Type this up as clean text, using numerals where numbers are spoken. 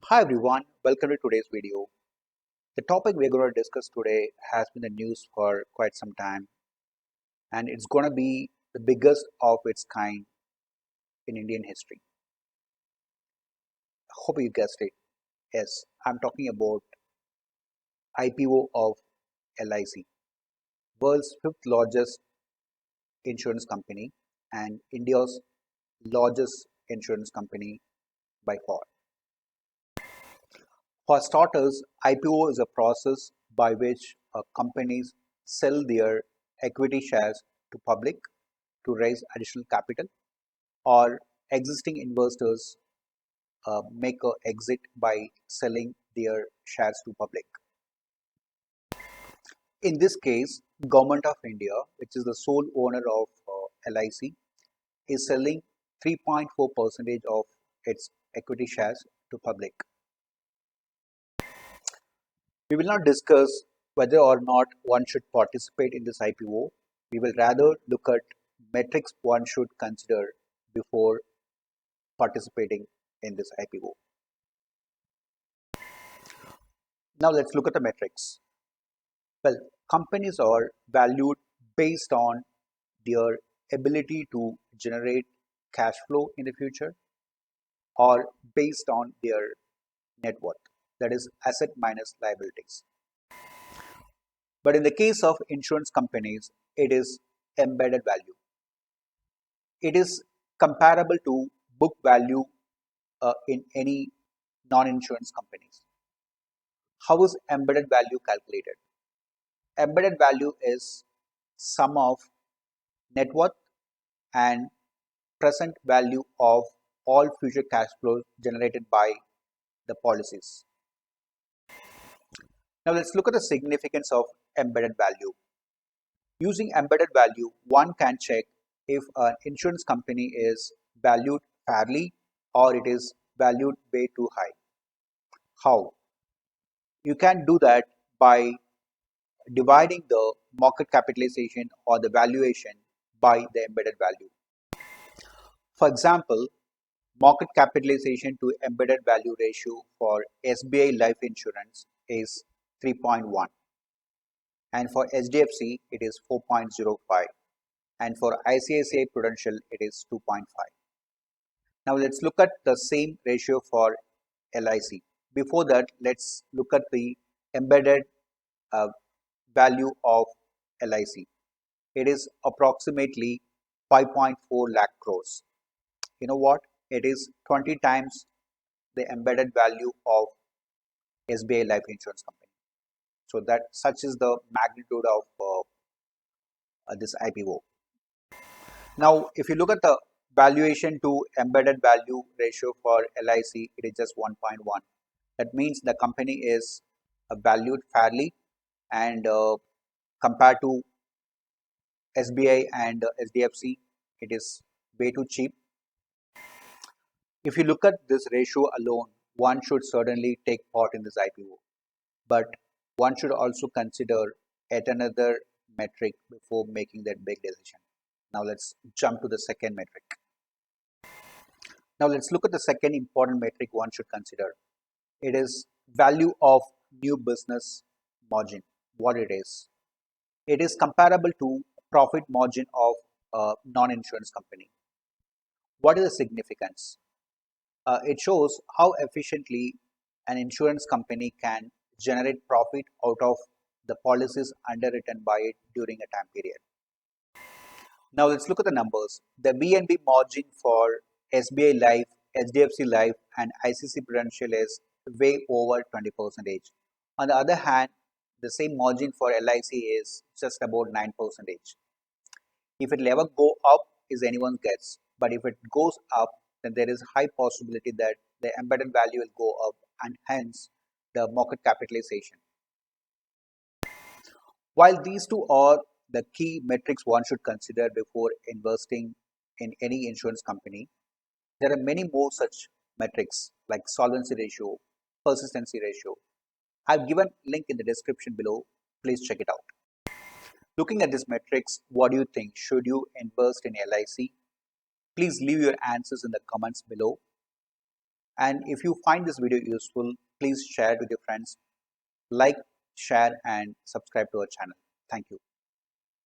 Hi everyone, welcome to today's video. The topic we're going to discuss today has been the news for quite some time, and it's going to be the biggest of its kind in Indian history. I hope you guessed it. Yes, I'm talking about IPO of LIC, world's fifth largest insurance company and India's largest insurance company by far. For starters, IPO is a process by which companies sell their equity shares to public to raise additional capital, or existing investors make a exit by selling their shares to public. In this case, Government of India, which is the sole owner of LIC, is selling 3.4% of its equity shares to public. We will not discuss whether or not one should participate in this IPO. We will rather look at metrics one should consider before participating in this IPO. Now let's look at the metrics. Well, companies are valued based on their ability to generate cash flow in the future or based on their net worth, that is asset minus liabilities. But in the case of insurance companies, it is embedded value. It is comparable to book value in any non-insurance companies. How is embedded value calculated? Embedded value is sum of net worth and present value of all future cash flows generated by the policies. Now let's look at the significance of embedded value. Using embedded value, one can check if an insurance company is valued fairly or it is valued way too high. How? You can do that by dividing the market capitalization or the valuation by the embedded value. For example, market capitalization to embedded value ratio for SBI life insurance is 3.1, and for HDFC it is 4.05, and for ICICI Prudential it is 2.5. Now let's look at the same ratio for LIC. Before that, let's look at the embedded uh, value of LIC. It is approximately 5.4 lakh crores. You know what? It is 20 times the embedded value of SBI Life Insurance Company. So that such is the magnitude of this IPO. Now, if you look at the valuation to embedded value ratio for LIC, it is just 1.1. That means the company is valued fairly, and compared to SBI and HDFC, it is way too cheap. If you look at this ratio alone, one should certainly take part in this IPO, but one should also consider yet another metric before making that big decision. Now let's jump to the second metric. Now let's look at the second important metric one should consider. It is value of new business margin, what it is. It is comparable to profit margin of a non-insurance company. What is the significance? It shows how efficiently an insurance company can generate profit out of the policies underwritten by it during a time period. Now let's look at the numbers. The VNB margin for SBI Life, HDFC Life and ICICI Prudential is way over 20%. On the other hand, the same margin for LIC is just about 9%. If it will ever go up is anyone's guess, but if it goes up, then there is high possibility that the embedded value will go up and hence the market capitalization. While these two are the key metrics one should consider before investing in any insurance company, there are many more such metrics like solvency ratio, persistency ratio. I've given link in the description below. Please check it out. Looking at these metrics, what do you think? Should you invest in LIC? Please leave your answers in the comments below. And if you find this video useful, please share it with your friends. Like, share, and subscribe to our channel. Thank you.